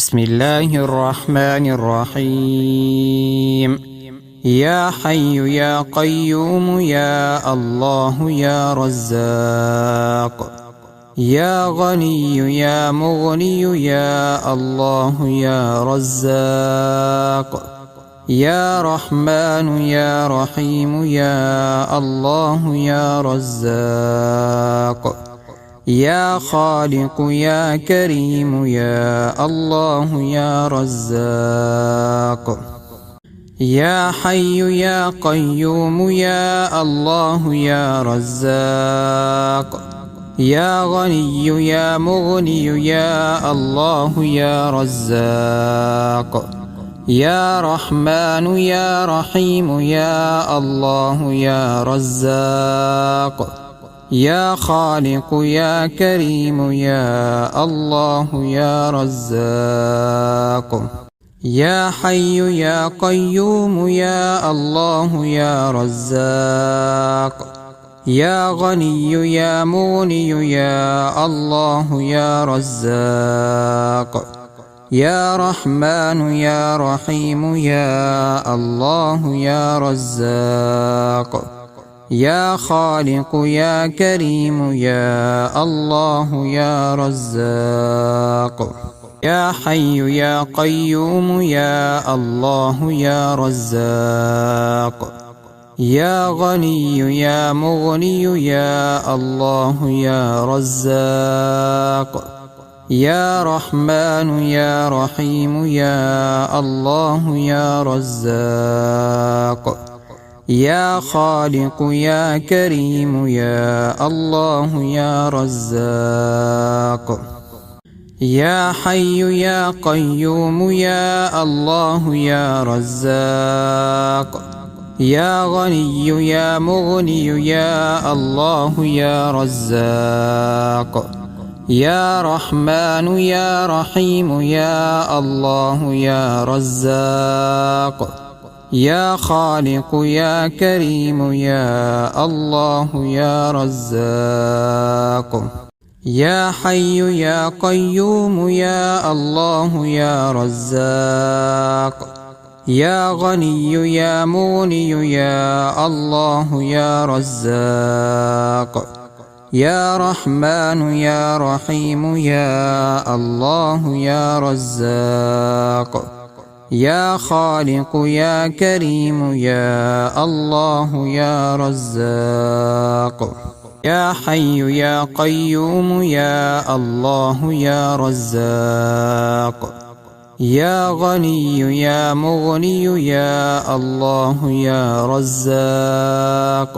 بسم الله الرحمن الرحيم. يا حي يا قيوم يا الله يا رزاق، يا غني يا مغني يا الله يا رزاق، يا رحمن يا رحيم يا الله يا رزاق، يا خالق يا كريم يا الله يا رزاق، يا حي يا قيوم يا الله يا رزاق، يا غني يا مغني يا الله يا رزاق، يا رحمن يا رحيم يا الله يا رزاق، يا خالق يا كريم يا الله يا رزاق، يا حي يا قيوم يا الله يا رزاق، يا غني يا مغني يا الله يا رزاق، يا رحمن يا رحيم يا الله يا رزاق، يا خالق يا كريم يا الله يا رزاق، يا حي يا قيوم يا الله يا رزاق، يا غني يا مغني يا الله يا رزاق، يا رحمن يا رحيم يا الله يا رزاق، يا خالق يا كريم يا الله يا رزاق، يا حي يا قيوم يا الله يا رزاق، يا غني يا مغني يا الله يا رزاق، يا رحمن يا رحيم يا الله يا رزاق، يا خالق يا كريم يا الله يا رزاق، يا حي يا قيوم يا الله يا رزاق، يا غني يا مغني يا الله يا رزاق، يا رحمن يا رحيم يا الله يا رزاق، يا خالق يا كريم يا الله يا رزاق، يا حي يا قيوم يا الله يا رزاق، يا غني يا مغني يا الله يا رزاق،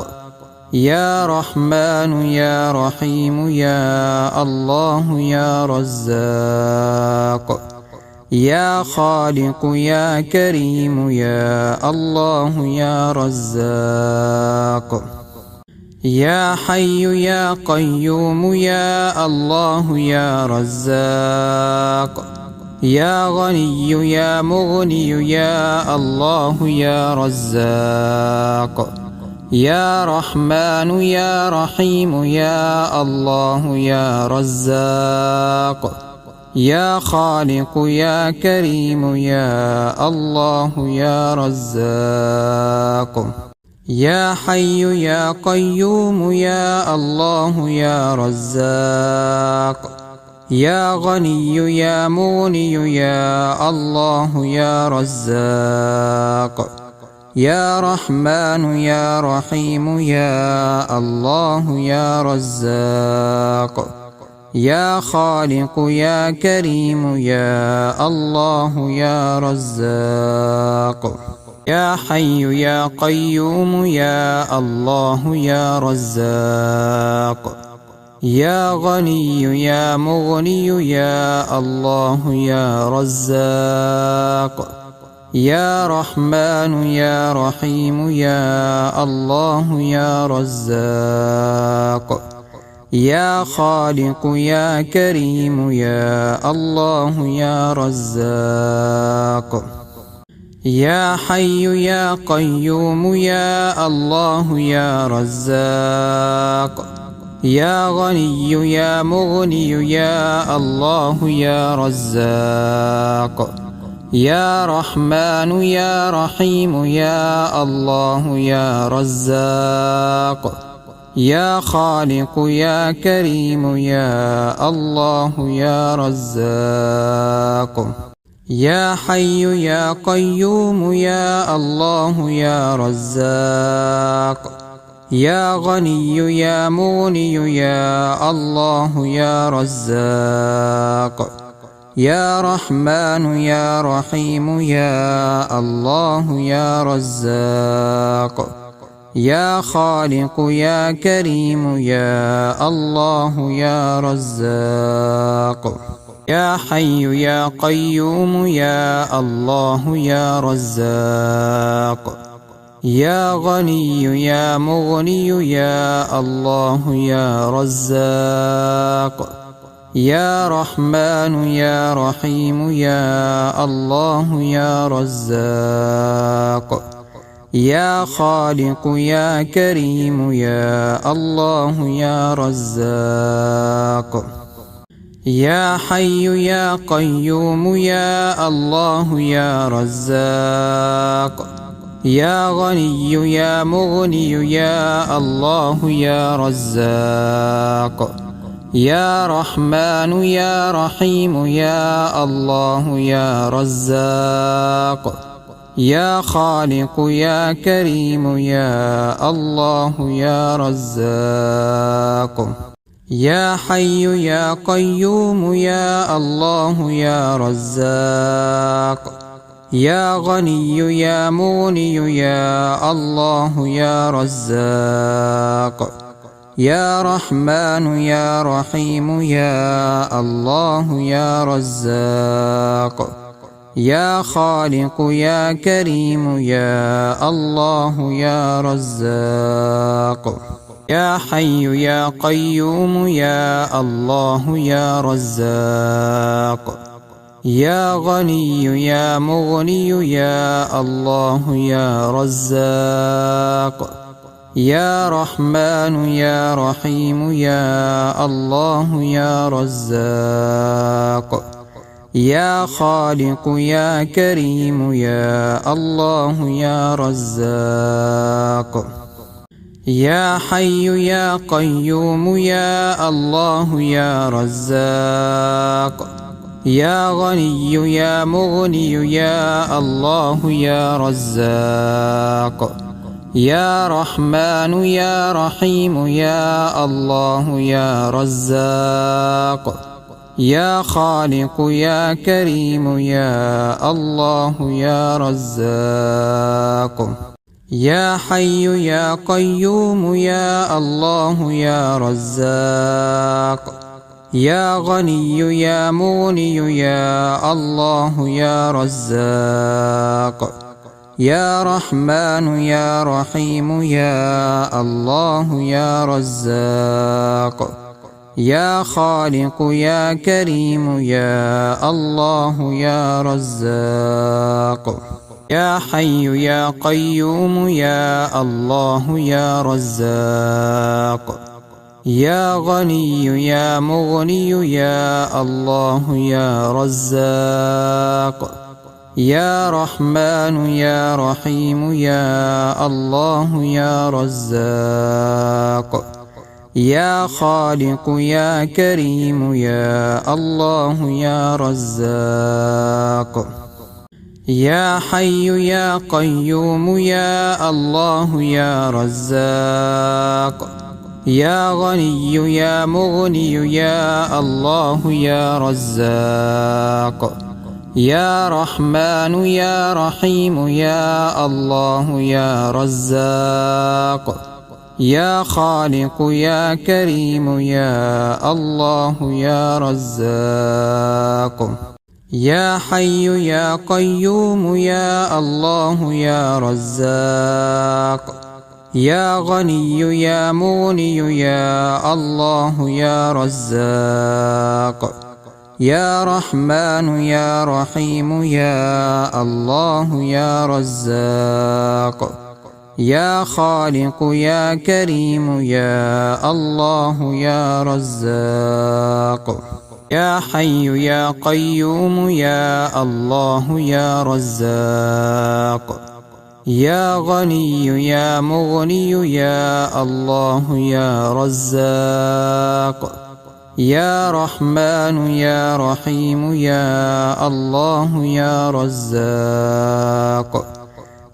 يا رحمن يا رحيم يا الله يا رزاق، يا خالق يا كريم يا الله يا رزاق، يا حي يا قيوم يا الله يا رزاق، يا غني يا مغني يا الله يا رزاق، يا رحمن يا رحيم يا الله يا رزاق، يا خالق يا كريم يا الله يا رزاق، يا حي يا قيوم يا الله يا رزاق، يا غني يا مغني يا الله يا رزاق، يا رحمن يا رحيم يا الله يا رزاق، يا خالق يا كريم يا الله يا رزاق، يا حي يا قيوم يا الله يا رزاق، يا غني يا مغني يا الله يا رزاق، يا رحمن يا رحيم يا الله يا رزاق، يا خالق يا كريم يا الله يا رزاق، يا حي يا قيوم يا الله يا رزاق، يا غني يا مغني يا الله يا رزاق يا رحمن يا رحيم يا الله يا رزاق يا خالق يا كريم يا الله يا رزاق يا حي يا قيوم يا الله يا رزاق يا غني يا مغني يا الله يا رزاق يا رحمن يا رحيم يا الله يا رزاق يا خالق يا كريم يا الله يا رزاق يا حي يا قيوم يا الله يا رزاق يا غني يا مغني يا الله يا رزاق يا رحمن يا رحيم يا الله يا رزاق يا خالق يا كريم يا الله يا رزاق يا حي يا قيوم يا الله يا رزاق يا غني يا مغني يا الله يا رزاق يا رحمن يا رحيم يا الله يا رزاق يا خالق يا كريم يا الله يا رزاق يا حي يا قيوم يا الله يا رزاق يا غني يا مغني يا الله يا رزاق يا رحمن يا رحيم يا الله يا رزاق يا خالق يا كريم يا الله يا رزاق يا حي يا قيوم يا الله يا رزاق يا غني يا مغني يا الله يا رزاق يا رحمن يا رحيم يا الله يا رزاق يا خالق يا كريم يا الله يا رزاق يا حي يا قيوم يا الله يا رزاق يا غني يا مغني يا الله يا رزاق يا رحمن يا رحيم يا الله يا رزاق يا خالق يا كريم يا الله يا رزاق يا حي يا قيوم يا الله يا رزاق يا غني يا مغني يا الله يا رزاق يا رحمن يا رحيم يا الله يا رزاق يا خالق يا كريم يا الله يا رزاق يا حي يا قيوم يا الله يا رزاق يا غني يا مغني يا الله يا رزاق يا رحمن يا رحيم يا الله يا رزاق يا خالق يا كريم يا الله يا رزاق يا حي يا قيوم يا الله يا رزاق يا غني يا مغني يا الله يا رزاق يا رحمن يا رحيم يا الله يا رزاق يا خالق يا كريم يا الله يا رزاق يا حي يا قيوم يا الله يا رزاق يا غني يا مغني يا الله يا رزاق يا رحمن يا رحيم يا الله يا رزاق يا خالق يا كريم يا الله يا رزاق يا حي يا قيوم يا الله يا رزاق يا غني يا مغني يا الله يا رزاق يا رحمن يا رحيم يا الله يا رزاق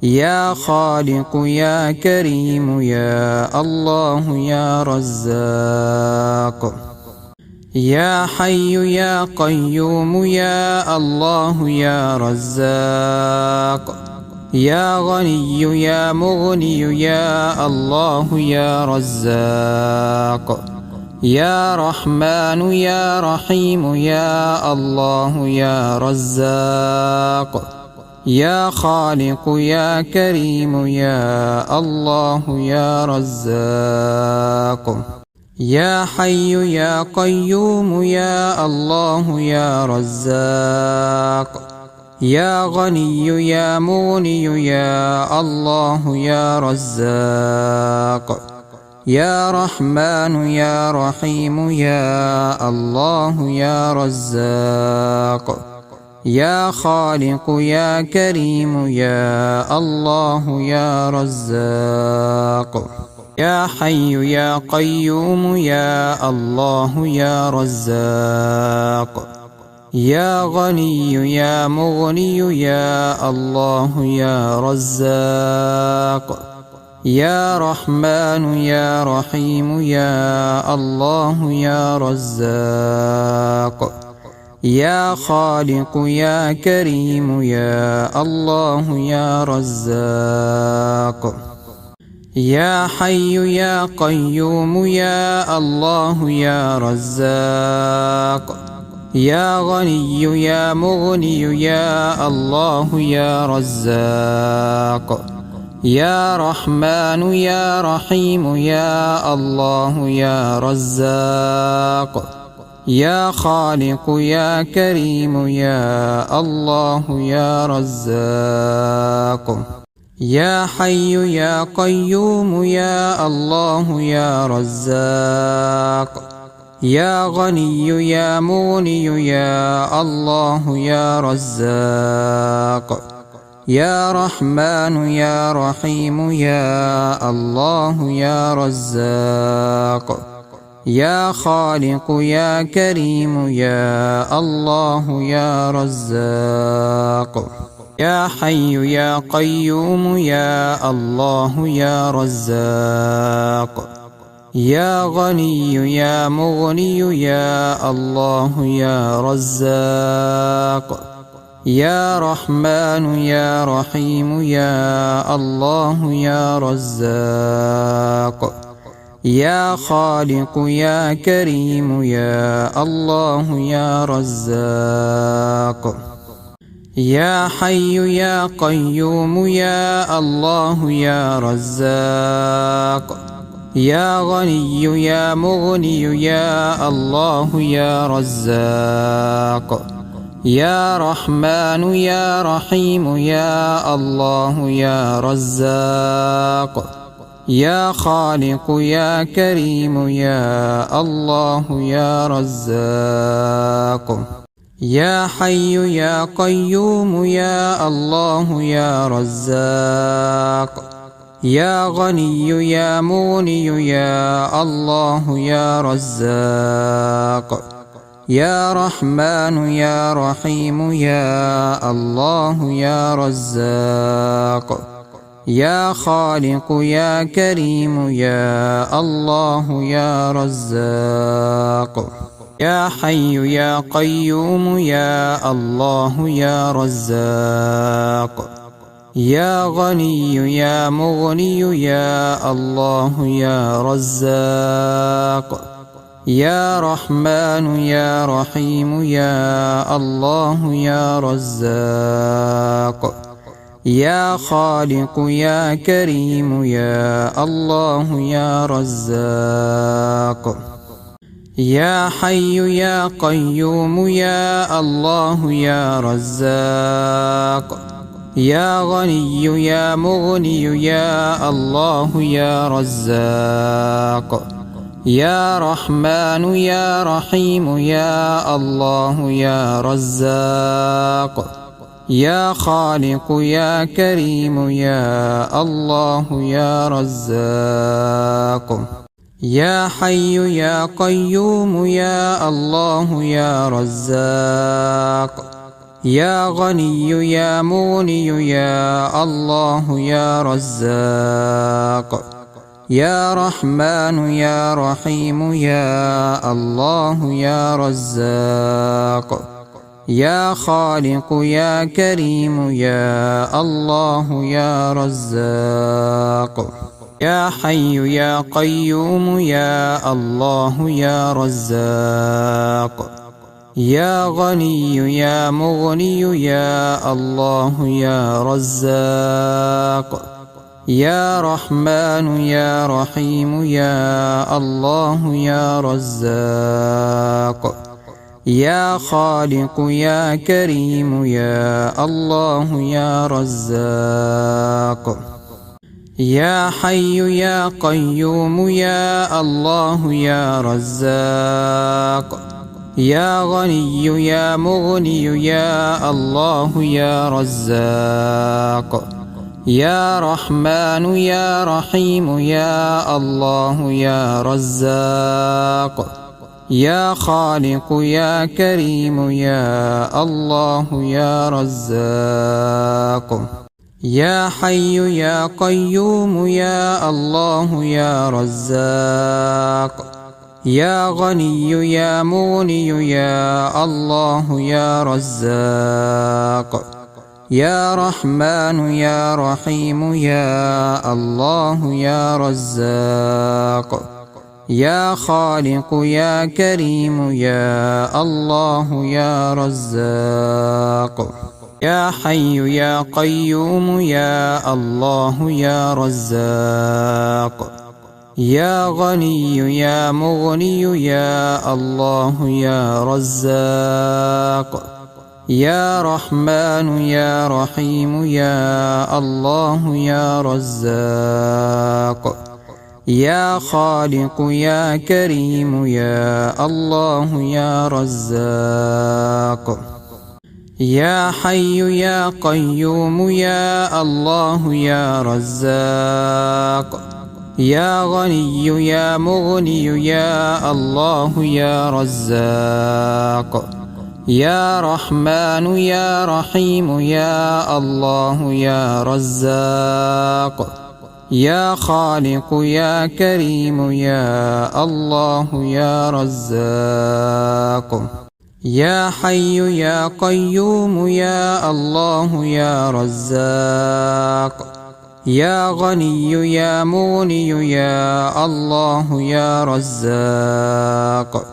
يا خالق يا كريم يا الله يا رزاق يا حي يا قيوم يا الله يا رزاق يا غني يا مغني يا الله يا رزاق يا رحمن يا رحيم يا الله يا رزاق يا خالق يا كريم يا الله يا رزاق يا حي يا قيوم يا الله يا رزاق يا غني يا مغني يا الله يا رزاق يا رحمن يا رحيم يا الله يا رزاق يا خالق يا كريم يا الله يا رزاق يا حي يا قيوم يا الله يا رزاق يا غني يا مغني يا الله يا رزاق يا رحمن يا رحيم يا الله يا رزاق يا خالق يا كريم يا الله يا رزاق يا حي يا قيوم يا الله يا رزاق يا غني يا مغني يا الله يا رزاق يا رحمن يا رحيم يا الله يا رزاق يا خالق يا كريم يا الله يا رزاق يا حي يا قيوم يا الله يا رزاق يا غني يا مغني يا الله يا رزاق يا رحمن يا رحيم يا الله يا رزاق يا خالق يا كريم يا الله يا رزاق يا حي يا قيوم يا الله يا رزاق يا غني يا مغني يا الله يا رزاق يا رحمن يا رحيم يا الله يا رزاق يا خالق يا كريم يا الله يا رزاق يا حي يا قيوم يا الله يا رزاق يا غني يا مغني يا الله يا رزاق يا رحمن يا رحيم يا الله يا رزاق يا خالق يا كريم يا الله يا رزاق يا حي يا قيوم يا الله يا رزاق يا غني يا مغني يا الله يا رزاق يا رحمن يا رحيم يا الله يا رزاق يا خالق يا كريم يا الله يا رزاق يا حي يا قيوم يا الله يا رزاق يا غني يا مغني يا الله يا رزاق يا رحمن يا رحيم يا الله يا رزاق يا خالق يا كريم يا الله يا رزاق يا حي يا قيوم يا الله يا رزاق يا غني يا مغني يا الله يا رزاق يا رحمن يا رحيم يا الله يا رزاق يا خالق يا كريم يا الله يا رزاق يا حي يا قيوم يا الله يا رزاق يا غني يا مغني يا الله يا رزاق يا رحمن يا رحيم يا الله يا رزاق يا خالق يا كريم يا الله يا رزاق يا حي يا قيوم يا الله يا رزاق يا غني يا مغني يا الله يا رزاق يا رحمن يا رحيم يا الله يا رزاق يا خالق يا كريم يا الله يا رزاق يا حي يا قيوم يا الله يا رزاق يا غني يا مغني يا الله يا رزاق يا رحمن يا رحيم يا الله يا رزاق يا خالق يا كريم يا الله يا رزاق يا حي يا قيوم يا الله يا رزاق يا غني يا مغني يا الله يا رزاق يا رحمن يا رحيم يا الله يا رزاق يا خالق يا كريم يا الله يا رزاق يا حي يا قيوم يا الله يا رزاق يا غني يا مغني يا الله يا رزاق يا رحمن يا رحيم يا الله يا رزاق يا خالق يا كريم يا الله يا رزاق يا حي يا قيوم يا الله يا رزاق يا غني يا مغني يا الله يا رزاق يا رحمن يا رحيم يا الله يا رزاق يا خالق يا كريم يا الله يا رزاق يا حي يا قيوم يا الله يا رزاق يا غني يا مغني يا الله يا رزاق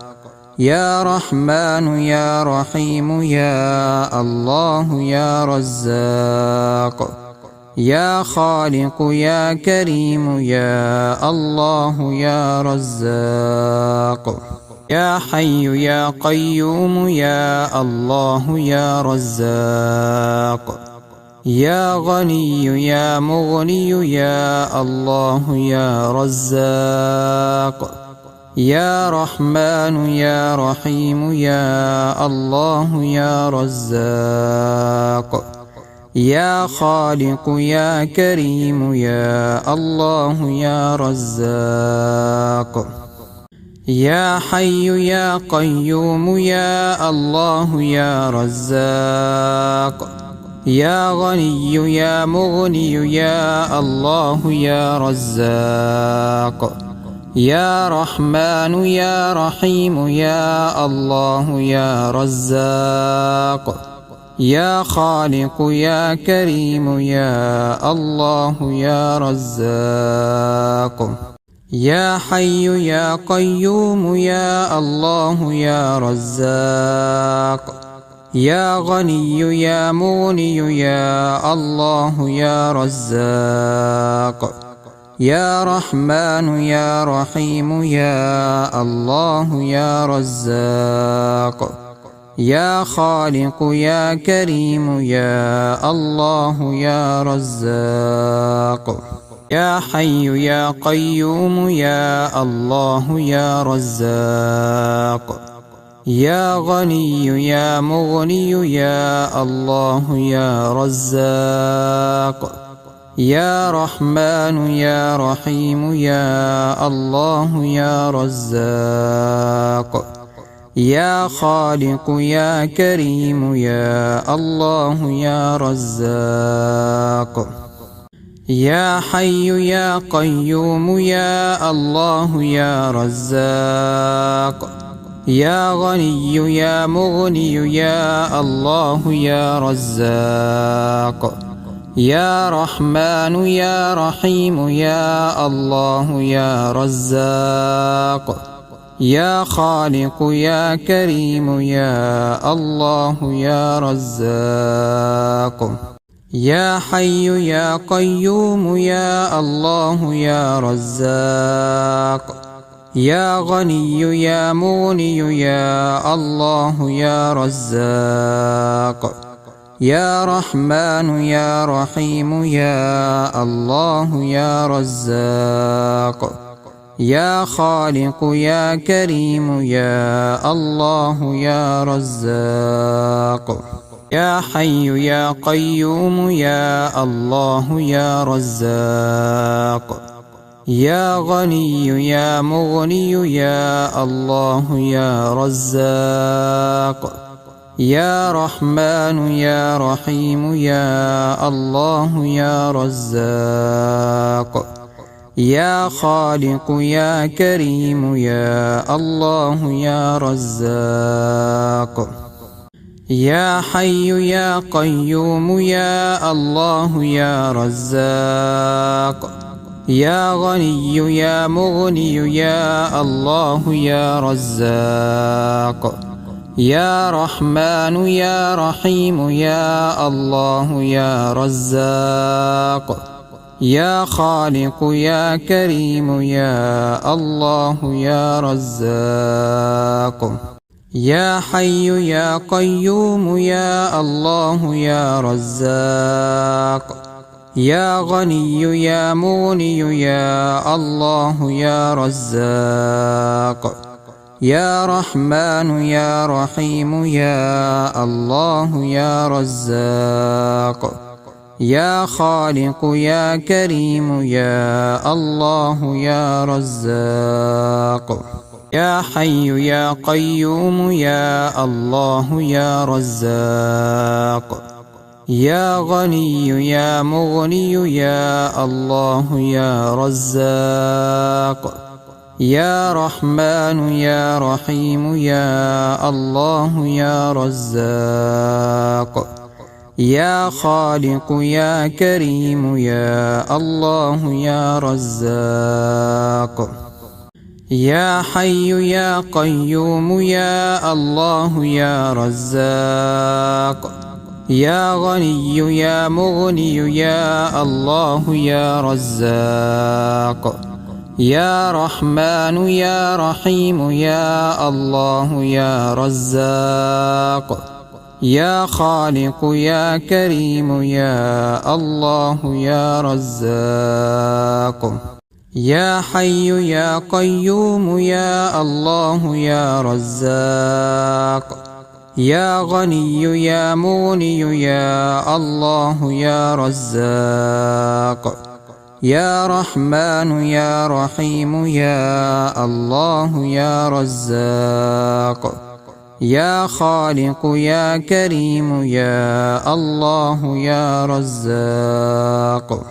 يا رحمن يا رحيم يا الله يا رزاق يا خالق يا كريم يا الله يا رزاق يا حي يا قيوم يا الله يا رزاق يا غني يا مغني يا الله يا رزاق يا رحمن يا رحيم يا الله يا رزاق يا خالق يا كريم يا الله يا رزاق يا حي يا قيوم يا الله يا رزاق يا غني يا مغني يا الله يا رزاق يا رحمن يا رحيم يا الله يا رزاق يا خالق يا كريم يا الله يا رزاق يا حي يا قيوم يا الله يا رزاق يا غني يا مغني يا الله يا رزاق يا رحمن يا رحيم يا الله يا رزاق يا خالق يا كريم يا الله يا رزاق يا حي يا قيوم يا الله يا رزاق يا غني يا مغني يا الله يا رزاق يا رحمن يا رحيم يا الله يا رزاق يا خالق يا كريم يا الله يا رزاق يا حي يا قيوم يا الله يا رزاق يا غني يا مغني يا الله يا رزاق يا رحمن يا رحيم يا الله يا رزاق يا خالق يا كريم يا الله يا رزاق يا حي يا قيوم يا الله يا رزاق يا غني يا مغني يا الله يا رزاق يا رحمن يا رحيم يا الله يا رزاق يا خالق يا كريم يا الله يا رزاق يا حي يا قيوم يا الله يا رزاق يا غني يا مغني يا الله يا رزاق يا رحمن يا رحيم يا الله يا رزاق يا خالق يا كريم يا الله يا رزاق يا حي يا قيوم يا الله يا رزاق يا غني يا مغني يا الله يا رزاق يا رحمن يا رحيم يا الله يا رزاق يا خالق يا كريم يا الله يا رزاق يا حي يا قيوم يا الله يا رزاق يا غني يا مغني يا الله يا رزاق يا رحمن يا رحيم يا الله يا رزاق يا خالق يا كريم يا الله يا رزاق يا حي يا قيوم يا الله يا رزاق يا غني يا مغني يا الله يا رزاق يا رحمن يا رحيم يا الله يا رزاق يا خالق يا كريم يا الله يا رزاق يا حي يا قيوم يا الله يا رزاق يا غني يا مغني يا الله يا رزاق يا رحمن يا رحيم يا الله يا رزاق يا خالق يا كريم يا الله يا رزاق يا حي يا قيوم يا الله يا رزاق يا غني يا مغني يا الله يا رزاق يا رحمن يا رحيم يا الله يا رزاق يا خالق يا كريم يا الله يا رزاق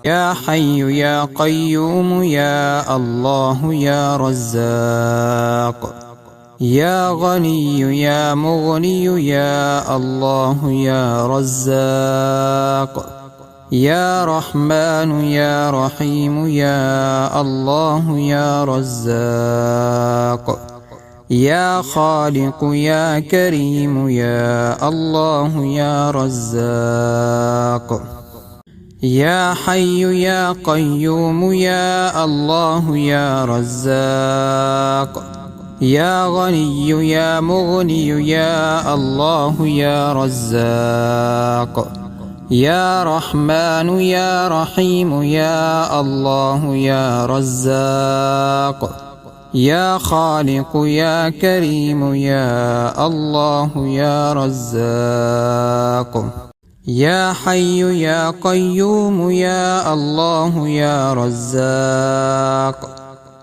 يا حي يا قيوم يا الله يا رزاق يا غني يا مغني يا الله يا رزاق يا رحمن يا رحيم يا الله يا رزاق يا خالق يا كريم يا الله يا رزاق يا حي يا قيوم يا الله يا رزاق يا غني يا مغني يا الله يا رزاق يا رحمن يا رحيم يا الله يا رزاق يا خالق يا كريم يا الله يا رزاق يا حي يا قيوم يا الله يا رزاق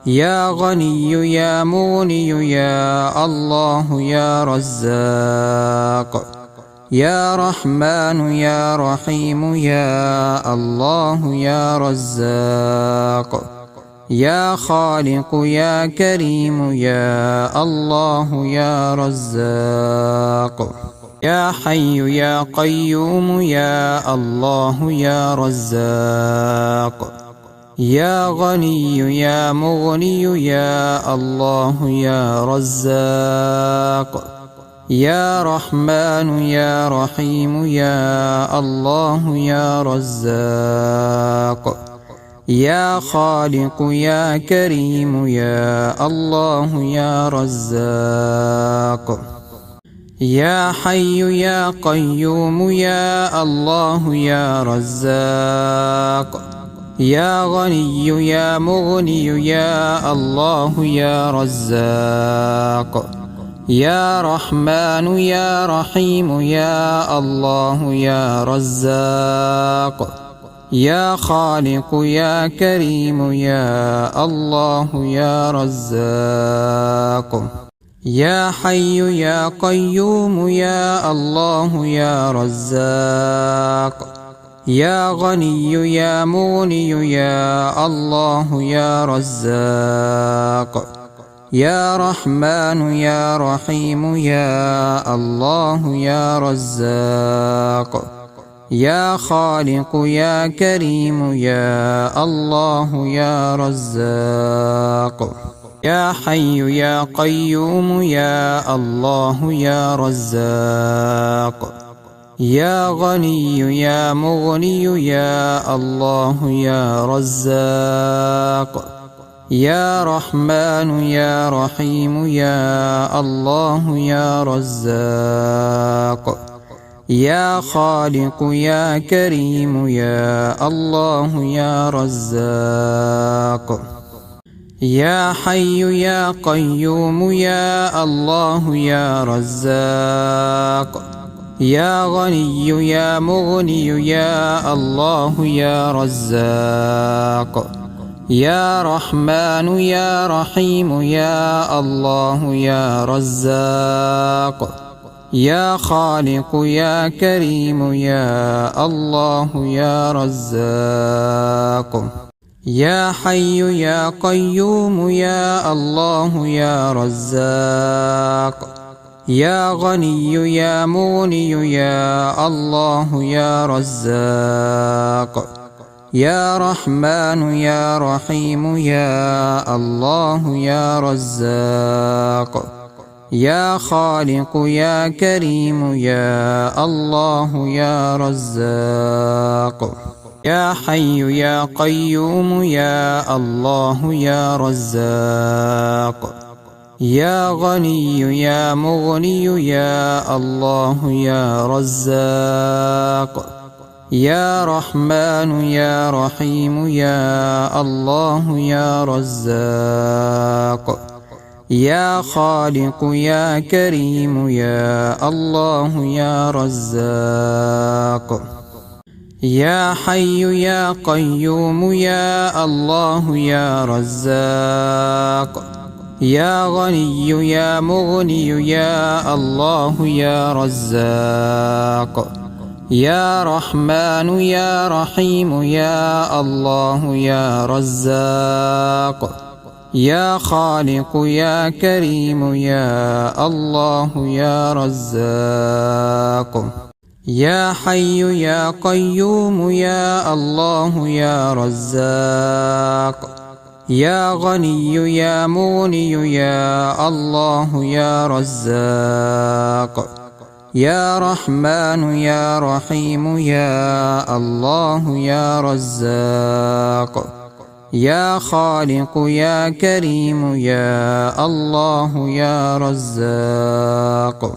يا غني يا مغني يا الله يا رزاق يا رحمن يا رحيم يا الله يا رزاق يا خالق يا كريم يا الله يا رزاق يا حي يا قيوم يا الله يا رزاق يا غني يا مغني يا الله يا رزاق يا رحمن يا رحيم يا الله يا رزاق يا خالق يا كريم يا الله يا رزاق يا حي يا قيوم يا الله يا رزاق يا غني يا مغني يا الله يا رزاق يا رحمن يا رحيم يا الله يا رزاق يا خالق يا كريم يا الله يا رزاق يا حي يا قيوم يا الله يا رزاق يا غني يا مغني يا الله يا رزاق يا رحمن يا رحيم يا الله يا رزاق يا خالق يا كريم يا الله يا رزاق يا حي يا قيوم يا الله يا رزاق يا غني يا مغني يا الله يا رزاق يا رحمن يا رحيم يا الله يا رزاق يا خالق يا كريم يا الله يا رزاق يا حي يا قيوم يا الله يا رزاق يا غني يا مغني يا الله يا رزاق يا رحمن يا رحيم يا الله يا رزاق يا خالق يا كريم يا الله يا رزاق يا حي يا قيوم يا الله يا رزاق يا غني يا مغني يا الله يا رزاق يا رحمن يا رحيم يا الله يا رزاق يا خالق يا كريم يا الله يا رزاق يا حي يا قيوم يا الله يا رزاق يا غني يا مغني يا الله يا رزاق يا رحمن يا رحيم يا الله يا رزاق يا خالق يا كريم يا الله يا رزاق يا حي يا قيوم يا الله يا رزاق يا غني يا مغني يا الله يا رزاق يا رحمن يا رحيم يا الله يا رزاق يا خالق يا كريم يا الله يا رزاق يا حي يا قيوم يا الله يا رزاق يا غني يا مغني يا الله يا رزاق يا رحمن يا رحيم يا الله يا رزاق يا خالق يا كريم يا الله يا رزاق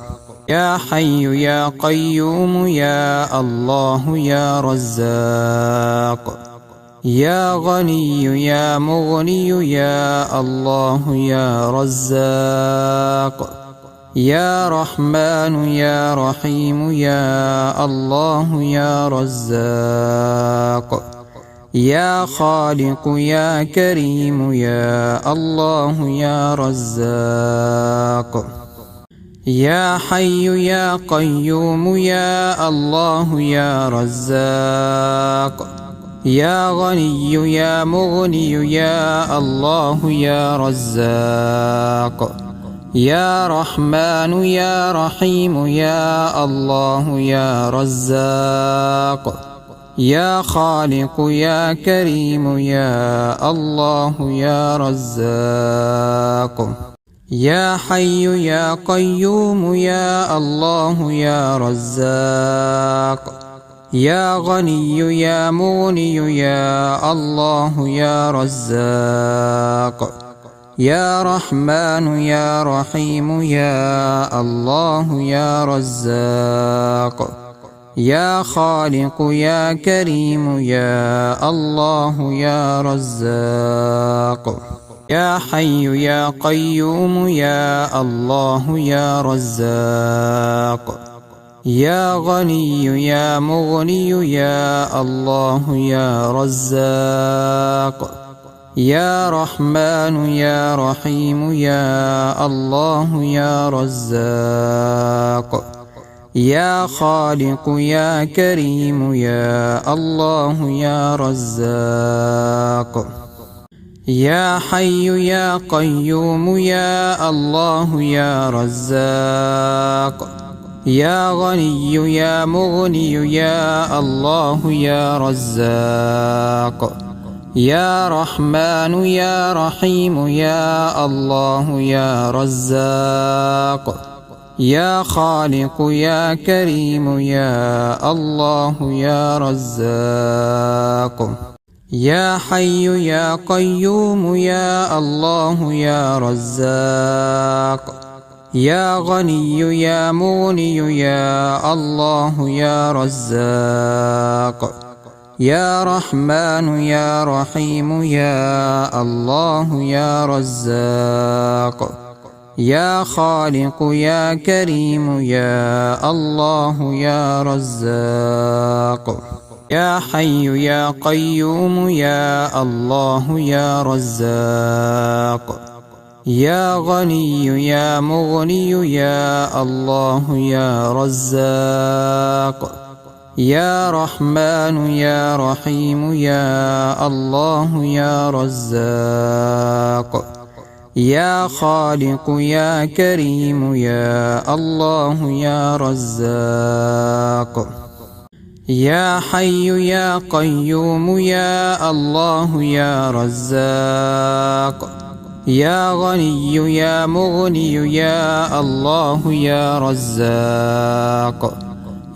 يا حي يا قيوم يا الله يا رزاق يا غني يا مغني يا الله يا رزاق يا رحمن يا رحيم يا الله يا رزاق يا خالق يا كريم يا الله يا رزاق يا حي يا قيوم يا الله يا رزاق يا غني يا مغني يا الله يا رزاق يا رحمن يا رحيم يا الله يا رزاق يا خالق يا كريم يا الله يا رزاق يا حي يا قيوم يا الله يا رزاق يا غني يا مغني يا الله يا رزاق يا رحمن يا رحيم يا الله يا رزاق يا خالق يا كريم يا الله يا رزاق يا حي يا قيوم يا الله يا رزاق يا غني يا مغني يا الله يا رزاق يا رحمن يا رحيم يا الله يا رزاق يا خالق يا كريم يا الله يا رزاق يا حي يا قيوم يا الله يا رزاق يا غني يا مغني يا الله يا رزاق يا رحمن يا رحيم يا الله يا رزاق يا خالق يا كريم يا الله يا رزاق يا حي يا قيوم يا الله يا رزاق يا غني يا مغني يا الله يا رزاق يا رحمن يا رحيم يا الله يا رزاق يا خالق يا كريم يا الله يا رزاق يا حي يا قيوم يا الله يا رزاق يا غني يا مغني يا الله يا رزاق يا رحمن يا رحيم يا الله يا رزاق يا خالق يا كريم يا الله يا رزاق يا حي يا قيوم يا الله يا رزاق يا غني يا مغني يا الله يا رزاق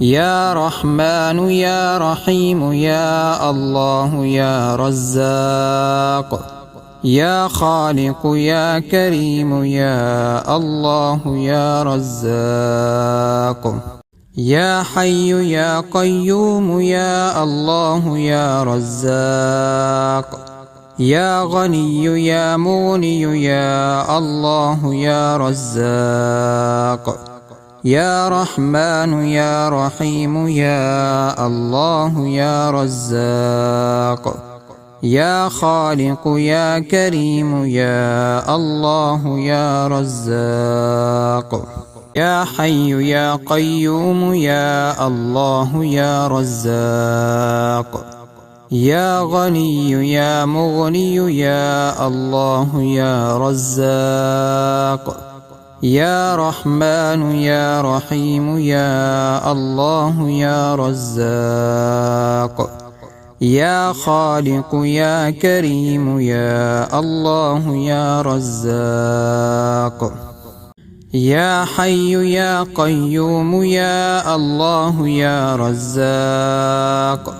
يا رحمن يا رحيم يا الله يا رزاق يا خالق يا كريم يا الله يا رزاق يا حي يا قيوم يا الله يا رزاق يا غني يا مغني يا الله يا رزاق يا رحمن يا رحيم يا الله يا رزاق يا خالق يا كريم يا الله يا رزاق يا حي يا قيوم يا الله يا رزاق يا غني يا مغني يا الله يا رزاق يا رحمن يا رحيم يا الله يا رزاق يا خالق يا كريم يا الله يا رزاق يا حي يا قيوم يا الله يا رزاق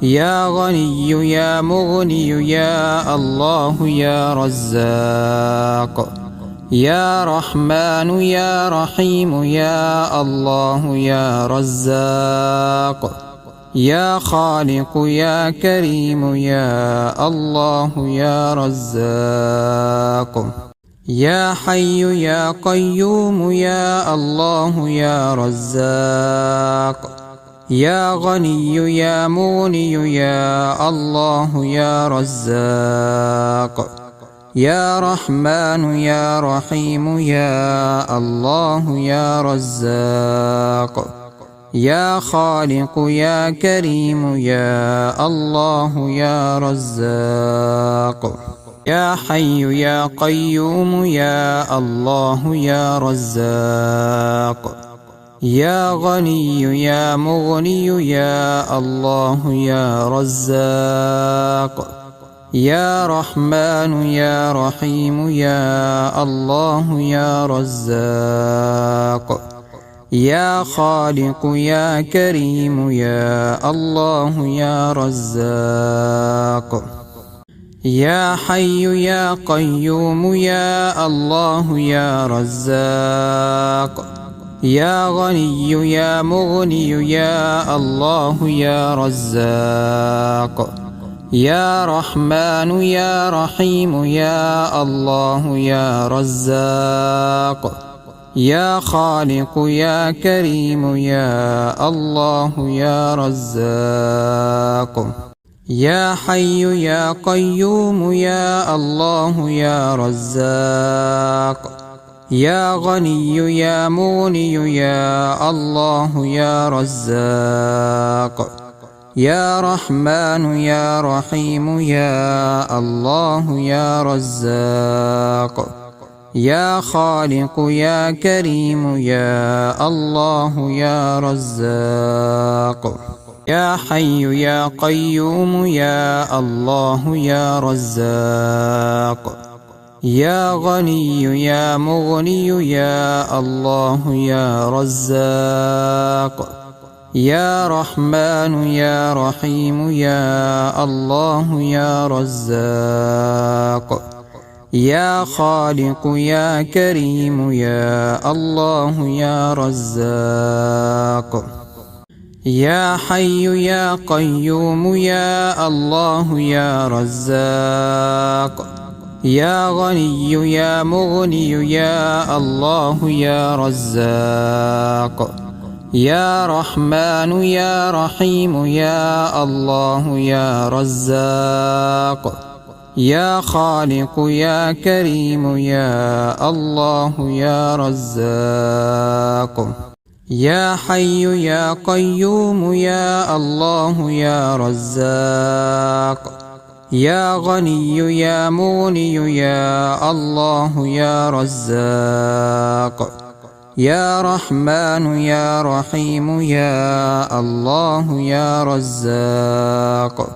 يا غني يا مغني يا الله يا رزاق يا رحمن يا رحيم يا الله يا رزاق يا خالق يا كريم يا الله يا رزاق يا حي يا قيوم يا الله يا رزاق يا غني يا مغني يا الله يا رزاق يا رحمن يا رحيم يا الله يا رزاق يا خالق يا كريم يا الله يا رزاق يا حي يا قيوم يا الله يا رزاق يا غني يا مغني يا الله يا رزاق يا رحمن يا رحيم يا الله يا رزاق يا خالق يا كريم يا الله يا رزاق يا حي يا قيوم يا الله يا رزاق يا غني يا مغني يا الله يا رزاق يا رحمن يا رحيم يا الله يا رزاق يا خالق يا كريم يا الله يا رزاق يا حي يا قيوم يا الله يا رزاق يا غني يا مغني يا الله يا رزاق يا رحمن يا رحيم يا الله يا رزاق يا خالق يا كريم يا الله يا رزاق يا حي يا قيوم يا الله يا رزاق يا غني يا مغني يا الله يا رزاق يا رحمن يا رحيم يا الله يا رزاق يا خالق يا كريم يا الله يا رزاق يا حي يا قيوم يا الله يا رزاق يا غني يا مغني يا الله يا رزاق يا رحمن يا رحيم يا الله يا رزاق يا خالق يا كريم يا الله يا رزاق يا حي يا قيوم يا الله يا رزاق يا غني يا مغني يا الله يا رزاق يا رحمن يا رحيم يا الله يا رزاق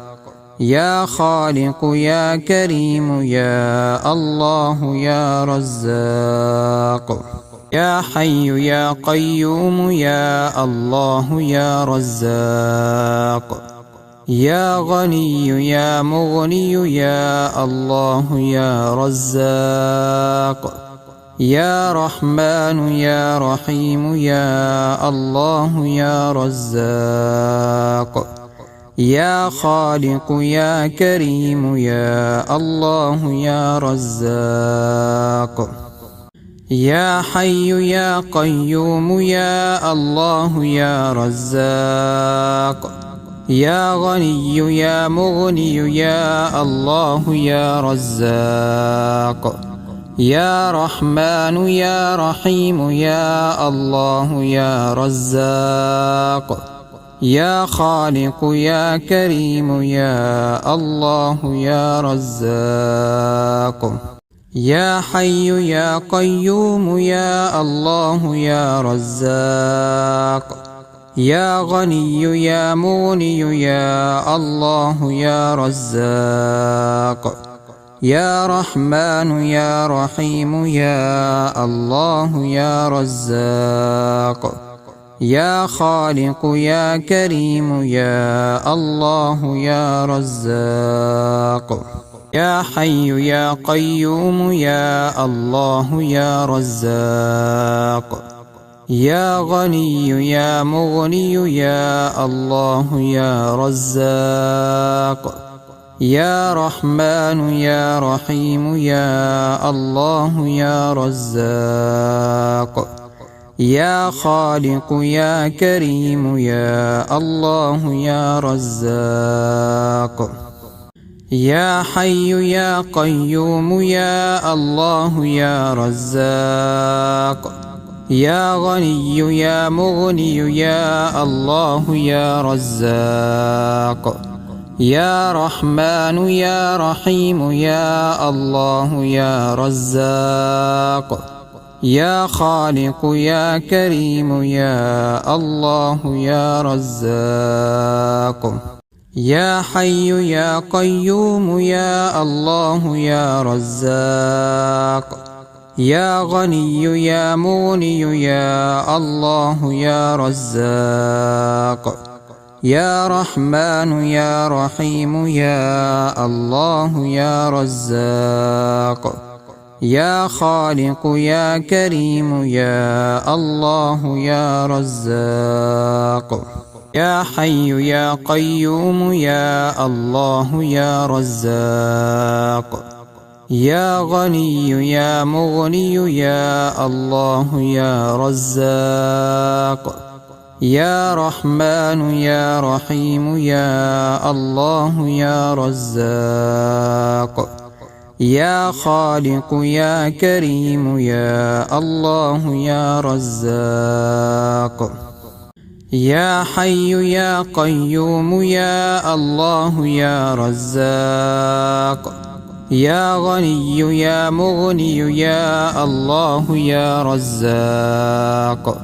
يا خالق يا كريم يا الله يا رزاق يا حي يا قيوم يا الله يا رزاق يا غني يا مغني يا الله يا رزاق يا رحمن يا رحيم يا الله يا رزاق يا خالق يا كريم يا الله يا رزاق يا حي يا قيوم يا الله يا رزاق يا غني يا مغني يا الله يا رزاق يا رحمن يا رحيم يا الله يا رزاق يا خالق يا كريم يا الله يا رزاق يا حي يا قيوم يا الله يا رزاق يا غني يا مغني يا الله يا رزاق يا رحمن يا رحيم يا الله يا رزاق يا خالق يا كريم يا الله يا رزاق يا حي يا قيوم يا الله يا رزاق يا غني يا مغني يا الله يا رزاق يا رحمن يا رحيم يا الله يا رزاق يا خالق يا كريم يا الله يا رزاق يا حي يا قيوم يا الله يا رزاق يا غني يا مغني يا الله يا رزاق يا رحمن يا رحيم يا الله يا رزاق يا خالق يا كريم يا الله يا رزاق يا حي يا قيوم يا الله يا رزاق يا غني يا مغني يا الله يا رزاق يا رحمن يا رحيم يا الله يا رزاق يا خالق يا كريم يا الله يا رزاق يا حي يا قيوم يا الله يا رزاق يا غني يا مغني يا الله يا رزاق يا رحمن يا رحيم يا الله يا رزاق يا خالق يا كريم يا الله يا رزاق يا حي يا قيوم يا الله يا رزاق يا غني يا مغني يا الله يا رزاق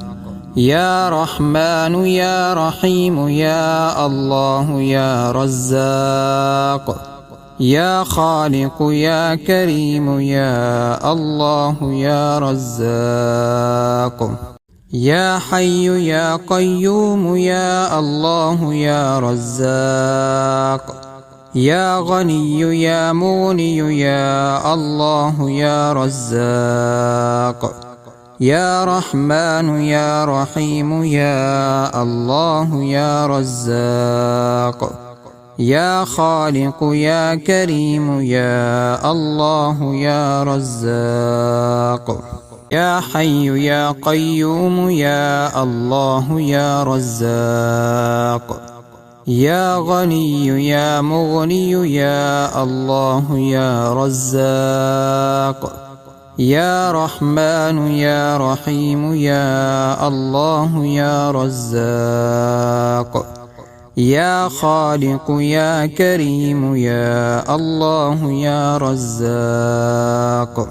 يا رحمن يا رحيم يا الله يا رزاق يا خالق يا كريم يا الله يا رزاق يا حي يا قيوم يا الله يا رزاق يا غني يا مغني يا الله يا رزاق يا رحمن يا رحيم يا الله يا رزاق يا خالق يا كريم يا الله يا رزاق يا حي يا قيوم يا الله يا رزاق يا غني يا مغني يا الله يا رزاق يا رحمن يا رحيم يا الله يا رزاق يا خالق يا كريم يا الله يا رزاق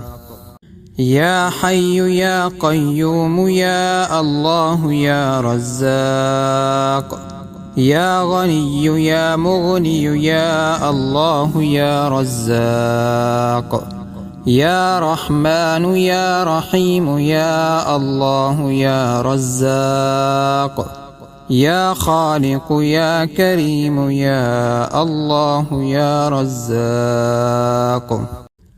يا حي يا قيوم يا الله يا رزاق يا غني يا مغني يا الله يا رزاق يا رحمن يا رحيم يا الله يا رزاق يا خالق يا كريم يا الله يا رزاق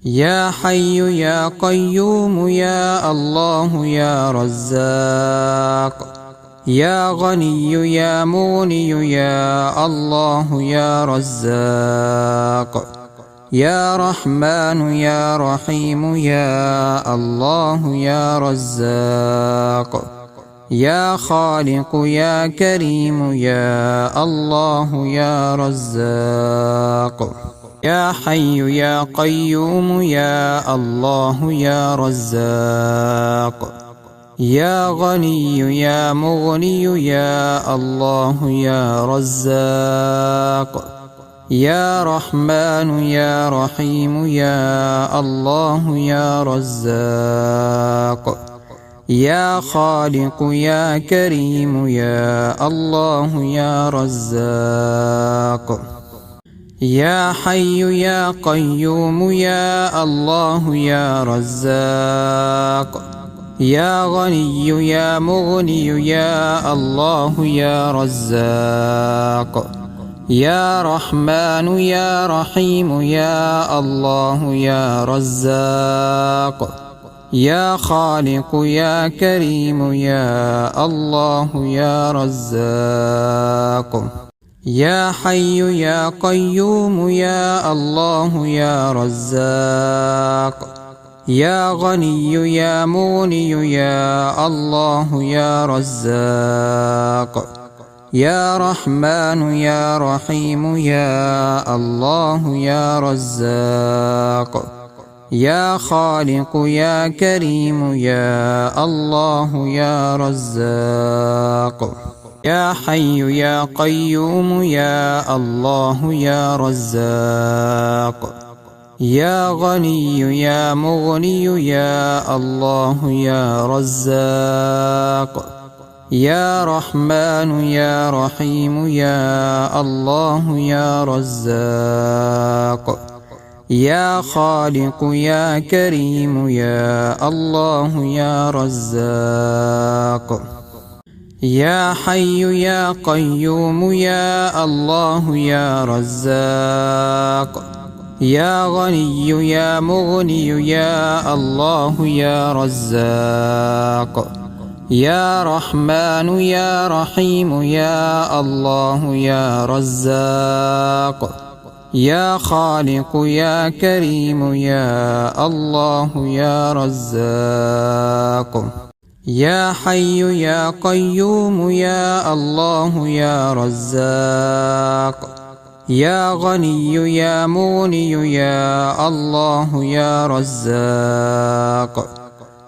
يا حي يا قيوم يا الله يا رزاق يا غني يا مغني يا الله يا رزاق يا رحمن يا رحيم يا الله يا رزاق يا خالق يا كريم يا الله يا رزاق يا حي يا قيوم يا الله يا رزاق يا غني يا مغني يا الله يا رزاق يا رحمن يا رحيم يا الله يا رزاق يا خالق يا كريم يا الله يا رزاق يا حي يا قيوم يا الله يا رزاق يا غني يا مغني يا الله يا رزاق يا رحمن يا رحيم يا الله يا رزاق يا خالق يا كريم يا الله يا رزاق يا حي يا قيوم يا الله يا رزاق يا غني يا مغني يا الله يا رزاق يا رحمن يا رحيم يا الله يا رزاق يا خالق يا كريم يا الله يا رزاق يا حي يا قيوم يا الله يا رزاق يا غني يا مغني يا الله يا رزاق يا رحمن يا رحيم يا الله يا رزاق يا خالق يا كريم يا الله يا رزاق يا حي يا قيوم يا الله يا رزاق يا غني يا مغني يا الله يا رزاق يا رحمن يا رحيم يا الله يا رزاق يا خالق يا كريم يا الله يا رزاق يا حي يا قيوم يا الله يا رزاق يا غني يا مغني يا الله يا رزاق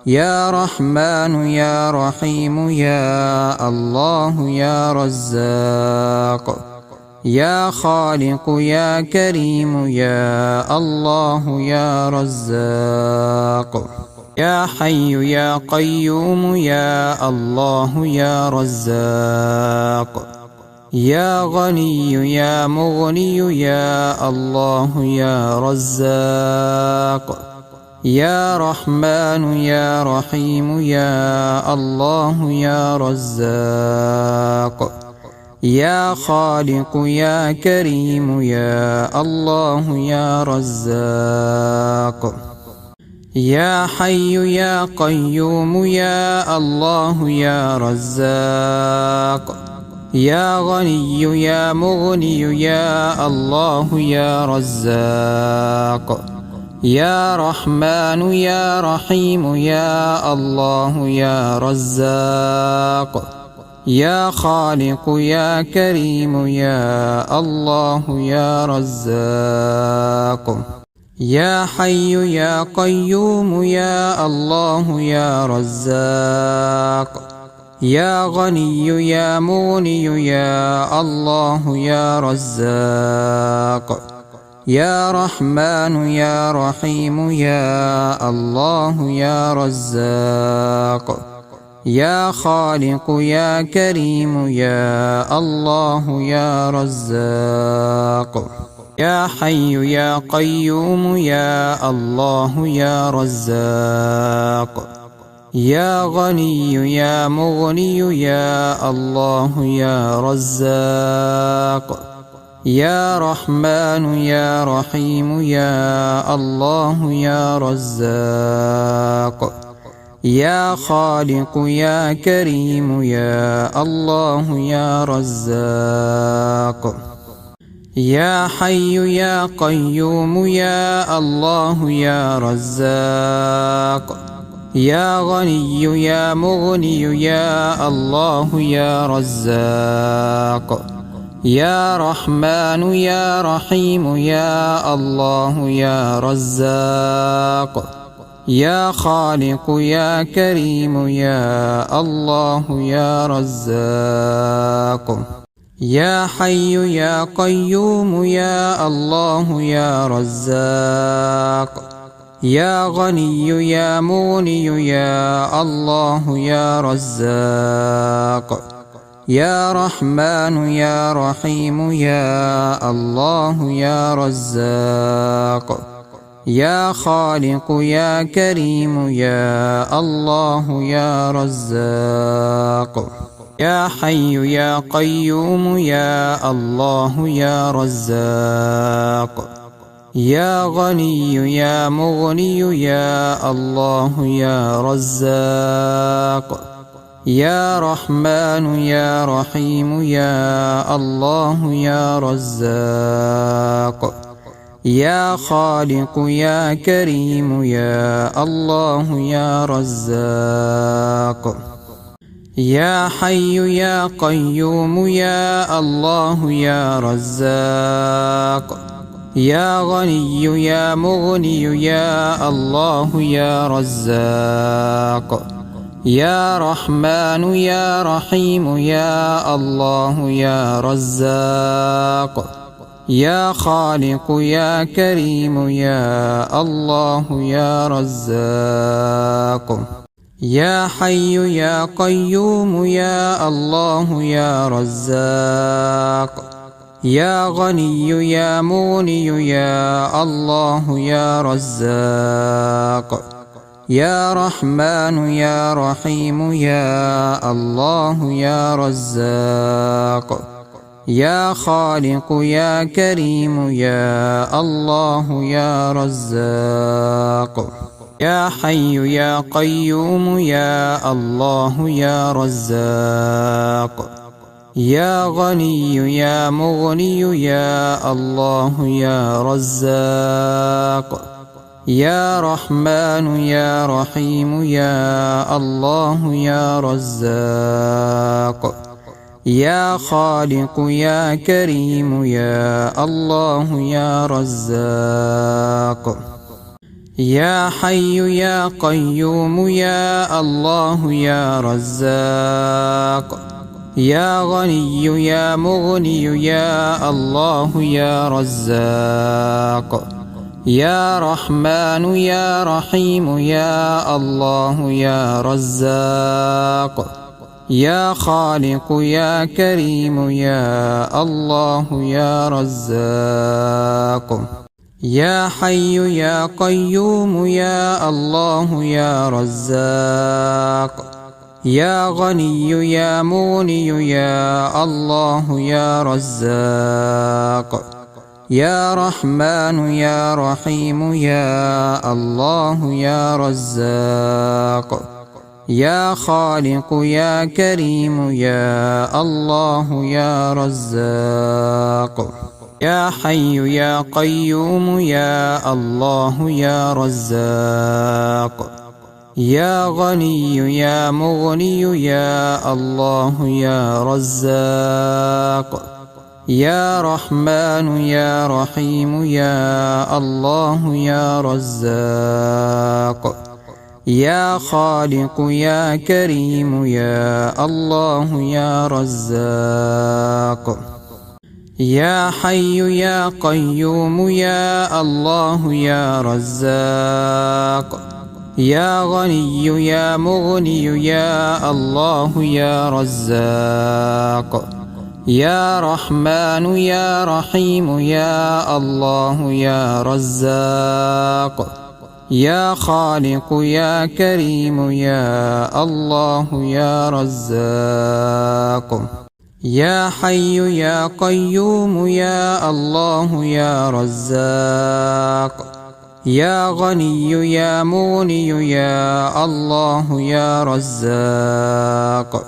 يا رحمن يا رحيم يا الله يا رزاق يا خالق يا كريم يا الله يا رزاق يا حي يا قيوم يا الله يا رزاق يا غني يا مغني يا الله يا رزاق يا رحمن يا رحيم يا الله يا رزاق يا خالق يا كريم يا الله يا رزاق يا حي يا قيوم يا الله يا رزاق يا غني يا مغني يا الله يا رزاق يا رحمن يا رحيم يا الله يا رزاق يا خالق يا كريم يا الله يا رزاق يا حي يا قيوم يا الله يا رزاق يا غني يا مغني يا الله يا رزاق يا رحمن يا رحيم يا الله يا رزاق يا خالق يا كريم يا الله يا رزاق يا حي يا قيوم يا الله يا رزاق يا غني يا مغني يا الله يا رزاق يا رحمن يا رحيم يا الله يا رزاق يا خالق يا كريم يا الله يا رزاق يا حي يا قيوم يا الله يا رزاق يا غني يا مغني يا الله يا رزاق يا رحمن يا رحيم يا الله يا رزاق يا خالق يا كريم يا الله يا رزاق يا حي يا قيوم يا الله يا رزاق يا غني يا مغني يا الله يا رزاق يا رحمن يا رحيم يا الله يا رزاق يا خالق يا كريم يا الله يا رزاق يا حي يا قيوم يا الله يا رزاق يا غني يا مغني يا الله يا رزاق يا رحمن يا رحيم يا الله يا رزاق يا خالق يا كريم يا الله يا رزاق يا حي يا قيوم يا الله يا رزاق يا غني يا مغني يا الله يا رزاق يا رحمن يا رحيم يا الله يا رزاق يا خالق يا كريم يا الله يا رزاق يا حي يا قيوم يا الله يا رزاق يا غني يا مغني يا الله يا رزاق يا رحمن يا رحيم يا الله يا رزاق يا خالق يا كريم يا الله يا رزاق يا حي يا قيوم يا الله يا رزاق يا غني يا مغني يا الله يا رزاق يا رحمن يا رحيم يا الله يا رزاق يا خالق يا كريم يا الله يا رزاق يا حي يا قيوم يا الله يا رزاق يا غني يا مغني يا الله يا رزاق يا رحمن يا رحيم يا الله يا رزاق يا خالق يا كريم يا الله يا رزاق يا حي يا قيوم يا الله يا رزاق يا غني يا مغني يا الله يا رزاق يا رحمن يا رحيم يا الله يا رزاق يا خالق يا كريم يا الله يا رزاق يا حي يا قيوم يا الله يا رزاق يا غني يا مغني يا الله يا رزاق يا رحمن يا رحيم يا الله يا رزاق يا خالق يا كريم يا الله يا رزاق يا حي يا قيوم يا الله يا رزاق يا غني يا مغني يا الله يا رزاق يا رحمن يا رحيم يا الله يا رزاق يا خالق يا كريم يا الله يا رزاق يا حي يا قيوم يا الله يا رزاق يا غني يا مغني يا الله يا رزاق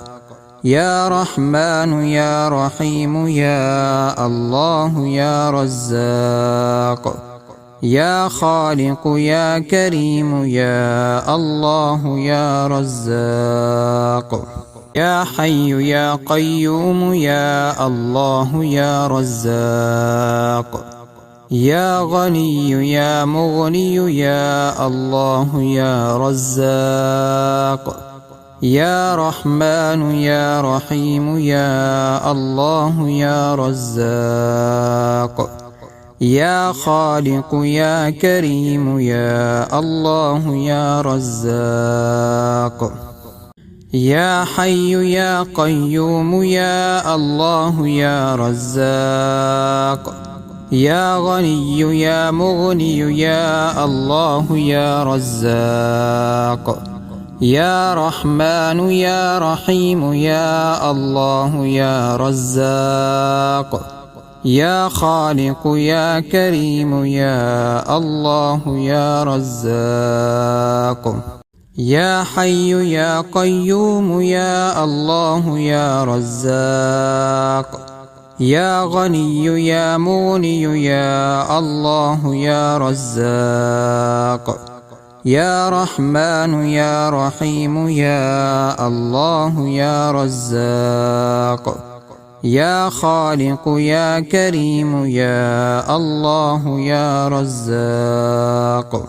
يا رحمن يا رحيم يا الله يا رزاق يا خالق يا كريم يا الله يا رزاق يا حي يا قيوم يا الله يا رزاق يا غني يا مغني يا الله يا رزاق يا رحمن يا رحيم يا الله يا رزاق يا خالق يا كريم يا الله يا رزاق يا حي يا قيوم يا الله يا رزاق يا غني يا مغني يا الله يا رزاق يا رحمن يا رحيم يا الله يا رزاق يا خالق يا كريم يا الله يا رزاق يا حي يا قيوم يا الله يا رزاق يا غني يا مغني يا الله يا رزاق يا رحمن يا رحيم يا الله يا رزاق يا خالق يا كريم يا الله يا رزاق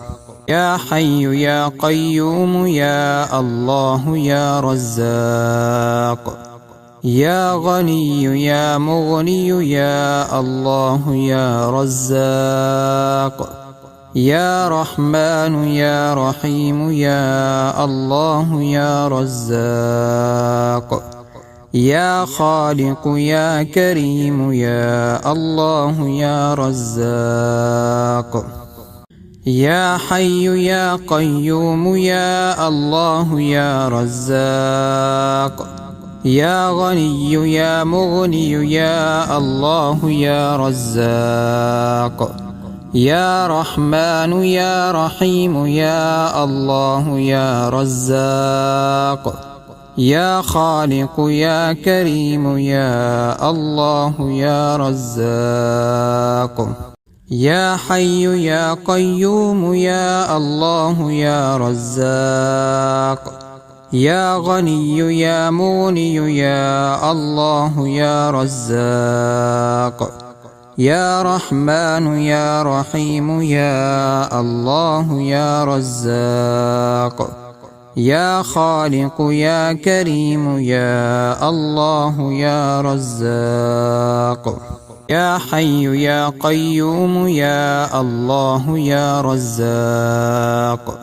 يا حي يا قيوم يا الله يا رزاق يا غني يا مغني يا الله يا رزاق يا رحمن يا رحيم يا الله يا رزاق يا خالق يا كريم يا الله يا رزاق يا حي يا قيوم يا الله يا رزاق يا غني يا مغني يا الله يا رزاق يا رحمن يا رحيم يا الله يا رزاق يا خالق يا كريم يا الله يا رزاق يا حي يا قيوم يا الله يا رزاق يا غني يا مغني يا الله يا رزاق يا رحمن يا رحيم يا الله يا رزاق يا خالق يا كريم يا الله يا رزاق يا حي يا قيوم يا الله يا رزاق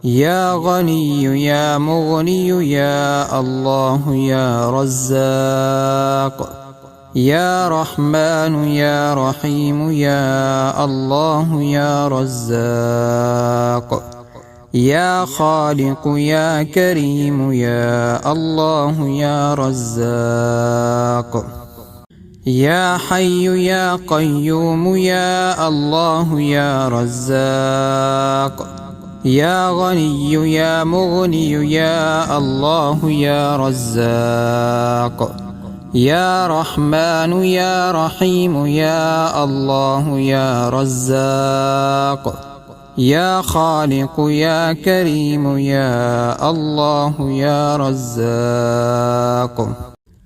يا غني يا مغني يا الله يا رزاق يا رحمن يا رحيم يا الله يا رزاق يا خالق يا كريم يا الله يا رزاق يا حي يا قيوم يا الله يا رزاق يا غني يا مغني يا الله يا رزاق يا رحمن يا رحيم يا الله يا رزاق يا خالق يا كريم يا الله يا رزاق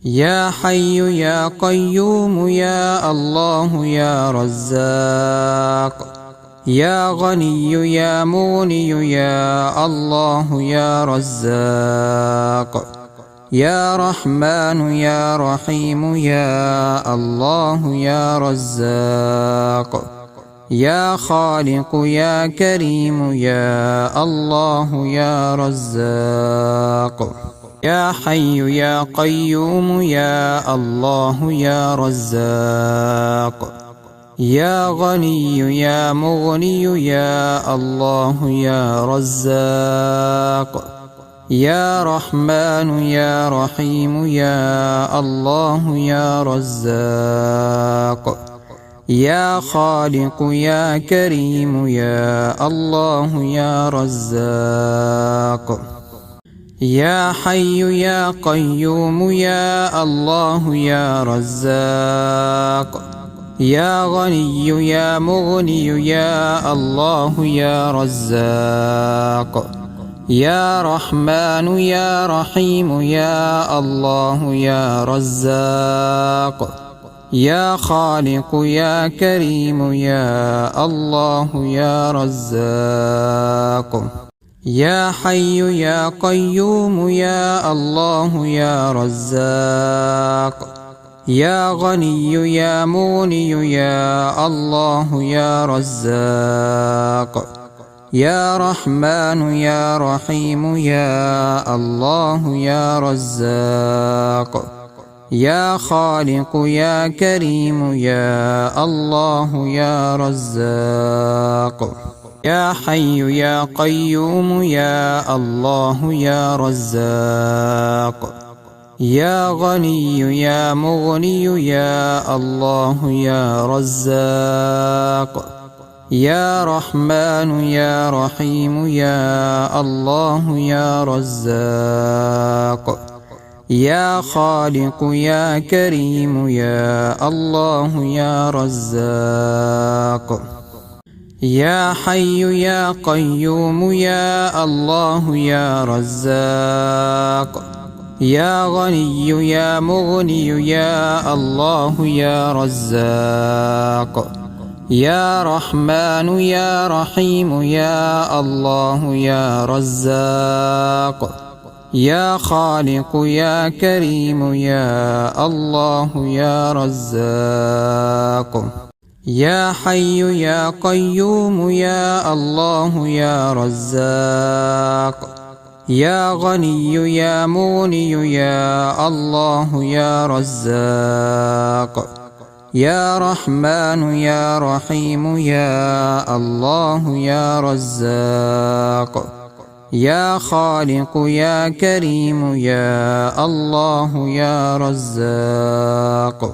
يا حي يا قيوم يا الله يا رزاق يا غني يا مغني يا الله يا رزاق يا رحمن يا رحيم يا الله يا رزاق يا خالق يا كريم يا الله يا رزاق يا حي يا قيوم يا الله يا رزاق يا غني يا مغني يا الله يا رزاق يا رحمن يا رحيم يا الله يا رزاق يا خالق يا كريم يا الله يا رزاق يا حي يا قيوم يا الله يا رزاق يا غني يا مغني يا الله يا رزاق يا رحمن يا رحيم يا الله يا رزاق يا خالق يا كريم يا الله يا رزاق يا حي يا قيوم يا الله يا رزاق يا غني يا مغني يا الله يا رزاق يا رحمن يا رحيم يا الله يا رزاق يا خالق يا كريم يا الله يا رزاق يا حي يا قيوم يا الله يا رزاق يا غني يا مغني يا الله يا رزاق يا رحمن يا رحيم يا الله يا رزاق يا خالق يا كريم يا الله يا رزاق يا حي يا قيوم يا الله يا رزاق يا غني يا مغني يا الله يا رزاق يا رحمن يا رحيم يا الله يا رزاق يا خالق يا كريم يا الله يا رزاق يا حي يا قيوم يا الله يا رزاق يا غني يا مغني يا الله يا رزاق يا رحمن يا رحيم يا الله يا رزاق يا خالق يا كريم يا الله يا رزاق